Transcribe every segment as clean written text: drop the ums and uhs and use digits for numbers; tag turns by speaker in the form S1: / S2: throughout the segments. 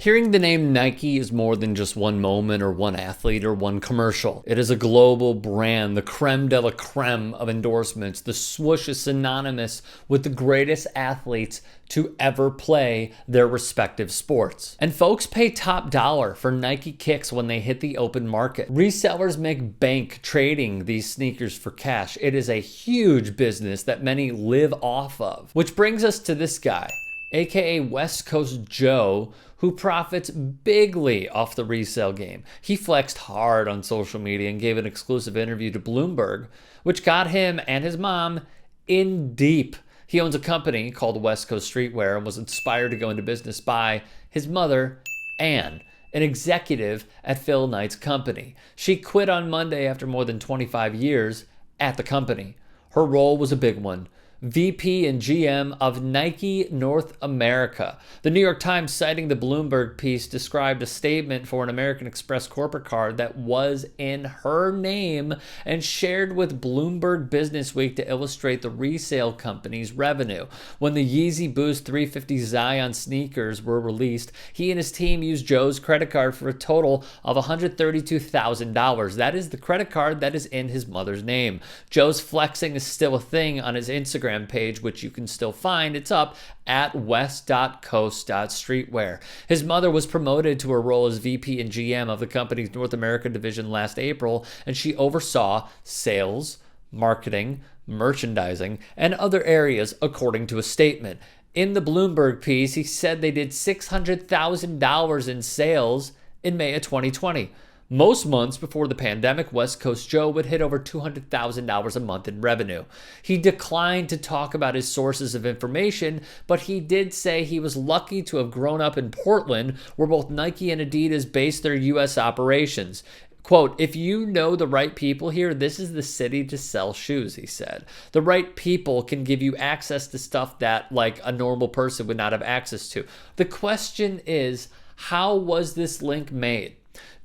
S1: Hearing the name Nike is more than just one moment or one athlete or one commercial. It is a global brand, the creme de la creme of endorsements. The swoosh is synonymous with the greatest athletes to ever play their respective sports. And folks pay top dollar for Nike kicks when they hit the open market. Resellers make bank trading these sneakers for cash. It is a huge business that many live off of. Which brings us to this guy, aka West Coast Joe, who profits bigly off the resale game. He flexed hard on social media and gave an exclusive interview to Bloomberg, which got him and his mom in deep. He owns a company called West Coast Streetwear and was inspired to go into business by his mother, Ann, an executive at Phil Knight's company. She quit on Monday after more than 25 years at the company. Her role was a big one: VP and GM of Nike North America. The New York Times, citing the Bloomberg piece, described a statement for an American Express corporate card that was in her name and shared with Bloomberg Businessweek to illustrate the resale company's revenue. When the Yeezy Boost 350 Zion sneakers were released, he and his team used Joe's credit card for a total of $132,000. That is the credit card that is in his mother's name. Joe's flexing is still a thing on his Instagram page, which you can still find. It's up at west.coast.streetwear. His mother was promoted to her role as VP and GM of the company's North America division last April, and she oversaw sales, marketing, merchandising, and other areas, according to a statement. In the Bloomberg piece, he said they did $600,000 in sales in May of 2020. Most months before the pandemic, West Coast Joe would hit over $200,000 a month in revenue. He declined to talk about his sources of information, but he did say he was lucky to have grown up in Portland, where both Nike and Adidas based their U.S. operations. Quote, "If you know the right people here, this is the city to sell shoes," he said. The right people can give you access to stuff that, like, a normal person would not have access to. The question is, how was this link made?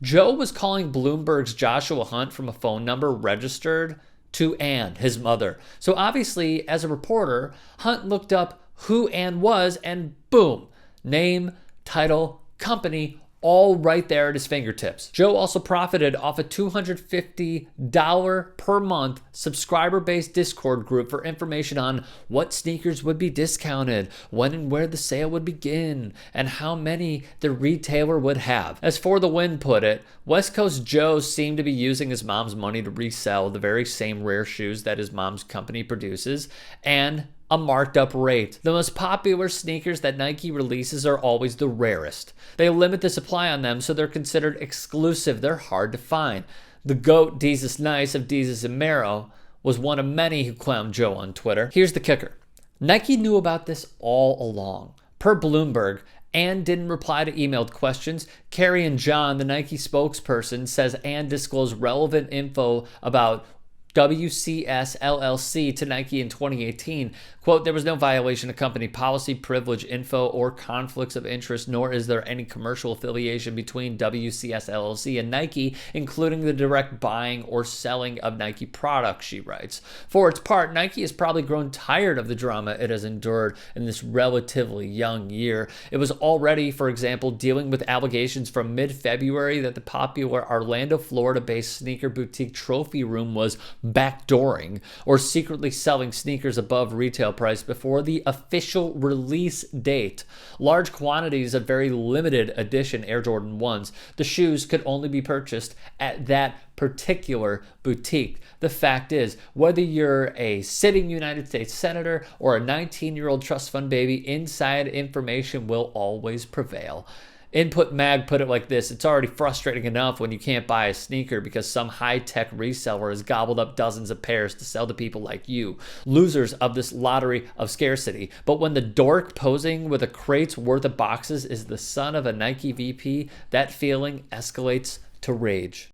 S1: Joe was calling Bloomberg's Joshua Hunt from a phone number registered to Ann, his mother. So obviously, as a reporter, Hunt looked up who Ann was, and boom, name, title, company, all right there at his fingertips. Joe also profited off a $250 per month subscriber-based Discord group for information on what sneakers would be discounted, when and where the sale would begin, and how many the retailer would have. As For the Win put it, West Coast Joe seemed to be using his mom's money to resell the very same rare shoes that his mom's company produces, and a marked up rate. The most popular sneakers that Nike releases are always the rarest. They limit the supply on them, so they're considered exclusive. They're hard to find. The GOAT Desus Nice of Desus and Mero was one of many who clowned Joe on Twitter. Here's the kicker: Nike knew about this all along. Per Bloomberg, Ann didn't reply to emailed questions. Carrie and John, the Nike spokesperson, says Ann disclosed relevant info about WCS LLC to Nike in 2018. Quote, "There was no violation of company policy, privilege info, or conflicts of interest, nor is there any commercial affiliation between WCS LLC and Nike, including the direct buying or selling of Nike products," she writes. For its part, Nike has probably grown tired of the drama it has endured in this relatively young year. It was already, for example, dealing with allegations from mid-February that the popular Orlando, Florida-based sneaker boutique Trophy Room was backdooring or secretly selling sneakers above retail price before the official release date. Large quantities of very limited edition Air Jordan 1s. The shoes could only be purchased at that particular boutique. The fact is, whether you're a sitting United States senator or a 19-year-old trust fund baby, inside information will always prevail. Input Mag put it like this: "It's already frustrating enough when you can't buy a sneaker because some high-tech reseller has gobbled up dozens of pairs to sell to people like you, losers of this lottery of scarcity. But when the dork posing with a crate's worth of boxes is the son of a Nike VP, that feeling escalates to rage."